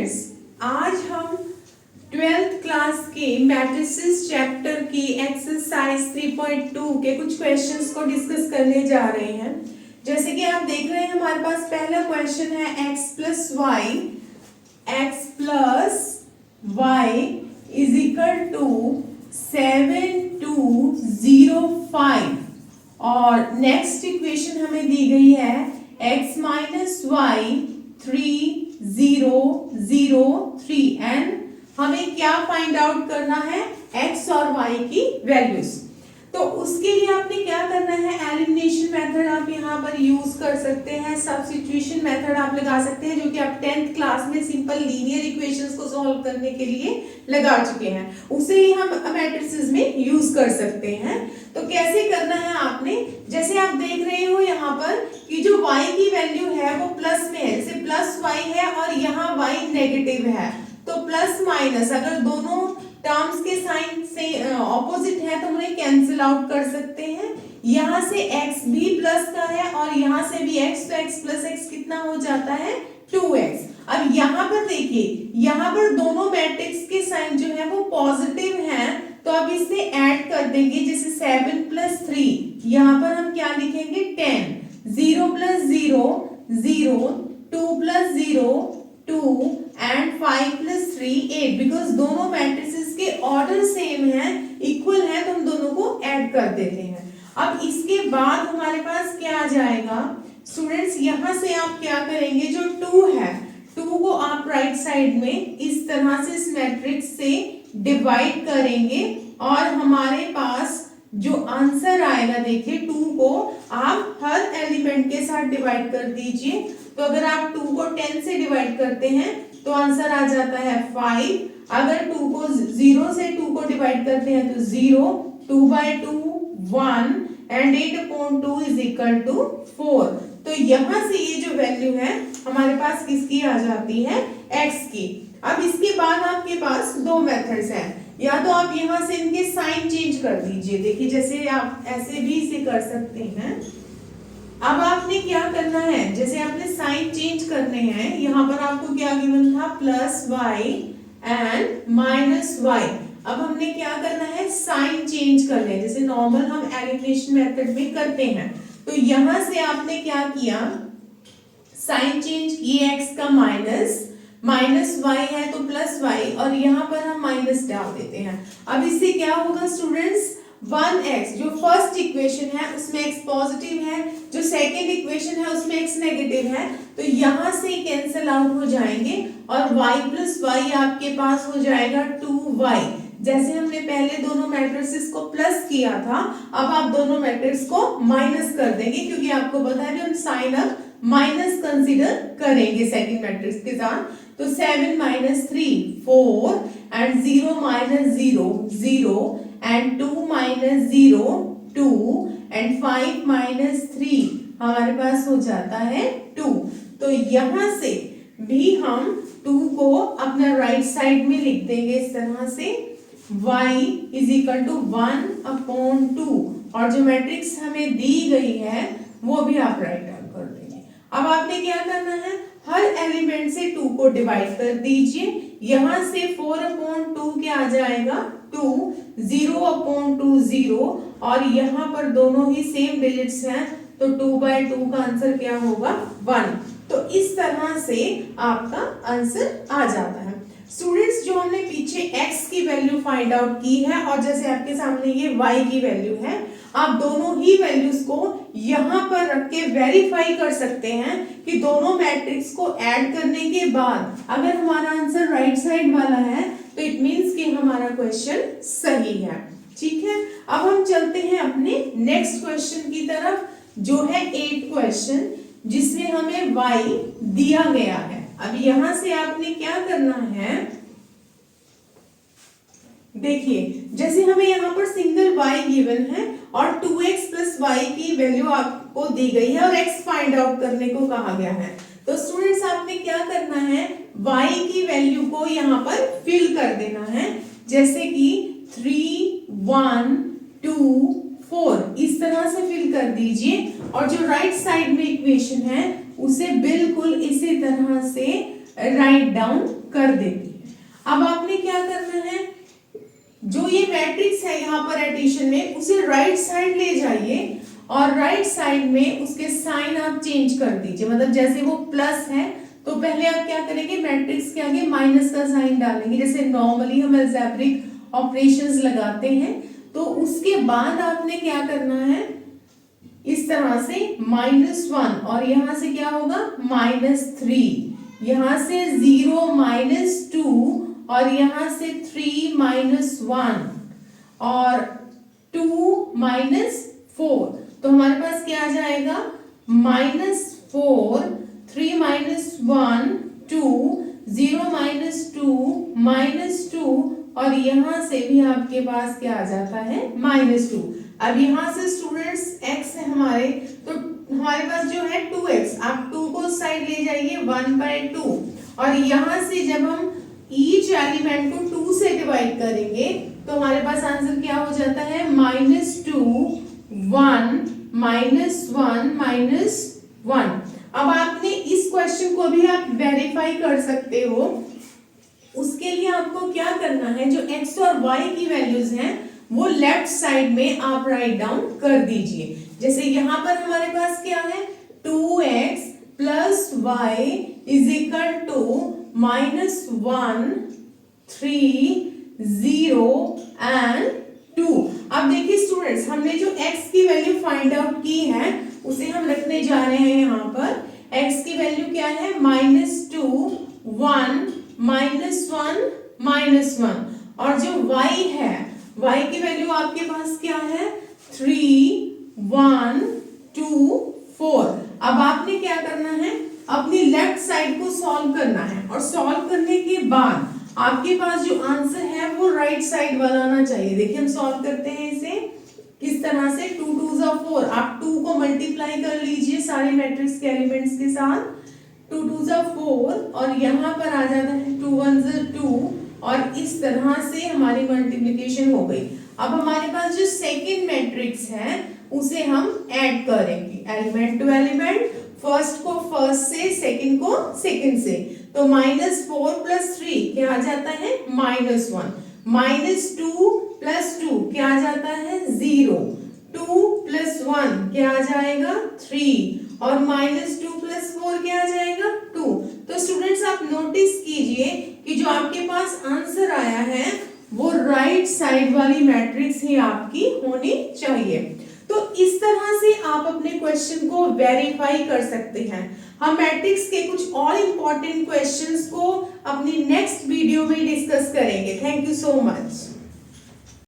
Students, आज हम 12th class के मैट्रिसेस चैप्टर की एक्सरसाइज 3.2 के कुछ क्वेश्चंस को डिस्कस करने जा रहे हैं। जैसे कि आप देख रहे हैं हमारे पास पहला क्वेश्चन है x plus Y is equal to 7205 और नेक्स्ट इक्वेशन हमें दी गई है x माइनस वाई 3003 एंड हमें क्या फाइंड आउट करना है x और y की वैल्यूज। तो उसके लिए आपने क्या करना है, एलिमिनेशन मेथड आप यहाँ पर यूज कर सकते हैं, सब्स्टिट्यूशन मेथड आप लगा सकते हैं जो कि आप 10th क्लास में सिंपल लीनियर इक्वेशंस को सॉल्व करने के लिए लगा चुके हैं, उसे ही हम मैट्रिसेस में यूज कर सकते हैं। तो कैसे करना है आपने, जैसे आप देख रहे हो यहाँ पर कि जो y की वैल्यू है वो प्लस में है, जैसे प्लस y है और यहाँ y नेगेटिव है, तो प्लस माइनस अगर दोनों टर्म्स के साइन से ऑपोजिट है तो उन्हें कैंसिल आउट कर सकते हैं। यहाँ से x भी प्लस का है और यहाँ से भी x, तो x प्लस x कितना हो जाता है 2x। अब यहाँ पर देखिए, यहाँ पर दोनों मैट्रिक्स के साइन जो है वो पॉजिटिव हैं, तो अब इसे ऐड कर देंगे, जैसे 7 प्लस 3, यहाँ पर हम क्या लिखेंगे 10, 0 plus 0 0, 2 plus 0 2 and 5 plus 3 8, because दोनों मैट्रिसेस के ऑर्डर सेम है, इक्वल है, तो हम दोनों को ऐड कर देते हैं। अब इसके बाद हमारे पास क्या आ जाएगा स्टूडेंट्स, यहाँ से आप क्या करेंगे, जो 2 है 2 को आप राइट साइड में इस तरह से इस मैट्रिक्स से डिवाइड करेंगे और हमारे पास जो आंसर आएगा, देखिए 2 को आप हर एलिमेंट के साथ डिवाइड कर दीजिए। तो अगर आप 2 को 10 से डिवाइड करते हैं तो आंसर आ जाता है 5। अगर 2 को 0 से 2 को डिवाइड करते हैं तो 0, 2/2 1 एंड 8/2 इज इक्वल टू 4। तो यहाँ से ये जो वैल्यू है हमारे पास किसकी आ जाती है, x की। अब इसके बाद आपके पास दो मेथड्स हैं, या तो आप यहाँ से इनके साइन चेंज कर दीजिए, देखिए जैसे आप ऐसे भी इसे कर सकते हैं। अब आपने क्या करना है, जैसे आपने साइन चेंज करने हैं, यहाँ पर आपको क्या गिवन था plus Y and minus Y. अब हमने क्या करना है, साइन चेंज करना है, जैसे नॉर्मल हम एलिमिनेशन मेथड में करते हैं। तो यहाँ से आपने क्या किया, साइन चेंज किए, x का माइनस y है तो प्लस y, और यहाँ पर हम माइनस डाल देते हैं। अब इससे क्या होगा स्टूडेंट्स, 1x जो फर्स्ट इक्वेशन है उसमें x पॉजिटिव है, जो सेकंड इक्वेशन है उसमें x नेगेटिव है, तो यहाँ से कैंसिल आउट हो जाएंगे और y प्लस y आपके पास हो जाएगा 2y। जैसे हमने पहले दोनों मैट्रिसेस को प्लस किया था, अब आप दोनों मैट्रिक्स को माइनस कर देंगे, क्योंकि आपको पता है हम साइन अब माइनस कंसीडर करेंगे सेकंड मैट्रिक्स के साथ। तो 7 minus 3 4 and 0 minus 0 0 and 2 minus 0 2 and 5 minus 3 हमारे पास हो जाता है 2। तो यहाँ से भी हम 2 को अपना राइट साइड में लिख देंगे इस तरह से, y इज इक्वल टू 1/2, और जो मैट्रिक्स हमें दी गई है वो भी आप राइट डाउन कर देंगे। अब आपने क्या करना है, हर एलिमेंट से 2 को डिवाइड कर दीजिए, यहाँ से 4/2 क्या आ जाएगा 2, 0/2 0, और यहाँ पर दोनों ही सेम डिजिट्स हैं, तो 2/2 का आंसर क्या होगा 1। तो इस तरह से आपका आंसर आ जाता है। स्टूडेंट्स, जो हमने पीछे x की वैल्यू फाइंड आउट की है और जैसे आपके सामने ये y की वैल्यू है, आप दोनों ही वैल्यूज को यहाँ पर रख के वेरीफाई कर सकते हैं कि दोनों मैट्रिक्स को ऐड करने के बाद अगर हमारा आंसर राइट साइड वाला है तो इट मींस कि हमारा क्वेश्चन सही है। ठीक है, अब हम चलते हैं अपने नेक्स्ट क्वेश्चन की तरफ, जो है 8 क्वेश्चन, जिसमें हमें y दिया गया है। अब यहां से आपने क्या करना है, देखिए जैसे हमें यहाँ पर सिंगल y गिवन है और 2x प्लस y की वैल्यू आपको दी गई है और x फाइंड आउट करने को कहा गया है। तो स्टूडेंट्स, आपने क्या करना है, y की वैल्यू को यहाँ पर फिल कर देना है, जैसे कि 3 1 2 4 इस तरह से फिल कर दीजिए, और जो राइट साइड में इक्वेशन है उसे बिल्कुल इसी तरह से राइट डाउन कर देती है। अब आपने क्या करना है, जो ये मैट्रिक्स है यहाँ पर एडिशन में, उसे राइट साइड ले जाइए और राइट साइड में उसके साइन आप चेंज कर दीजिए। मतलब जैसे वो प्लस है तो पहले आप क्या करेंगे, मैट्रिक्स के आगे माइनस का साइन डालेंगे, जैसे नॉर्मली हम अलजेब्रिक ऑपरेशंस लगाते हैं। तो उसके बाद आपने क्या करना है, इस तरह से -1 और यहां से क्या होगा -3, यहां से 0 -2 और यहां से 3 -1 और 2 -4। तो हमारे पास क्या आ जाएगा, -4 3 -1 2 0 -2 और यहां से भी आपके पास क्या आ जाता है, -2। अब यहां से स्टूडेंट्स x है हमारे, तो हमारे पास जो है 2x, आप 2 को साइड ले जाइए 1/2 और यहां से जब हम ईच एलिमेंट को 2 से डिवाइड करेंगे तो हमारे पास आंसर क्या हो जाता है, -2 1 -1 -1। अब आपने इस क्वेश्चन को भी आप वेरीफाई कर सकते हो। उसके लिए आपको क्या करना है, जो x और y की वैल्यूज हैं वो लेफ्ट साइड में आप राइट डाउन कर दीजिए। जैसे यहाँ पर हमारे पास क्या है, 2x + y = -1 3 0 and 2। अब देखिए स्टूडेंट्स, हमने जो x की वैल्यू फाइंड आउट की है उसे हम रखने जा रहे हैं यहाँ पर। x की वैल्यू क्या है, -2 1 -1 और जो y है, y की वैल्यू आपके पास क्या है, 3 1 2 4। अब आपने क्या करना है, अपनी लेफ्ट साइड को सॉल्व करना है और सॉल्व करने के बाद आपके पास जो आंसर है वो राइट साइड वाला आना चाहिए। देखिए हम सॉल्व करते हैं इसे किस तरह से, 2 2 4, आप 2 को मल्टीप्लाई कर लीजिए सारे मैट्रिक्स के एलिमेंट्स के साथ, 2 2 4 और यहाँ पर आ जाता है 2 1 2 और इस तरह से हमारी मल्टीप्लिकेशन हो गई। अब हमारे पास जो सेकंड मैट्रिक्स है उसे हम ऐड करेंगे, एलिमेंट टू एलिमेंट, फर्स्ट को फर्स्ट से, सेकंड को सेकंड से। तो -4 + 3 क्या आ जाता है, -1 -2 + 2 क्या आ जाता है, 0 2 + 1 क्या आ जाएगा, 3 और -2 + 4 क्या आ जाएगा, 2। तो स्टूडेंट्स आप नोटिस कीजिए कि जो आपके पास आंसर आया है वो राइट साइड वाली मैट्रिक्स ही आपकी होनी चाहिए। तो इस तरह से आप अपने क्वेश्चन को वेरीफाई कर सकते हैं। हम मैट्रिक्स के कुछ और इम्पोर्टेंट क्वेश्चंस को अपनी नेक्स्ट वीडियो में डिस्कस करेंगे। Thank you so much.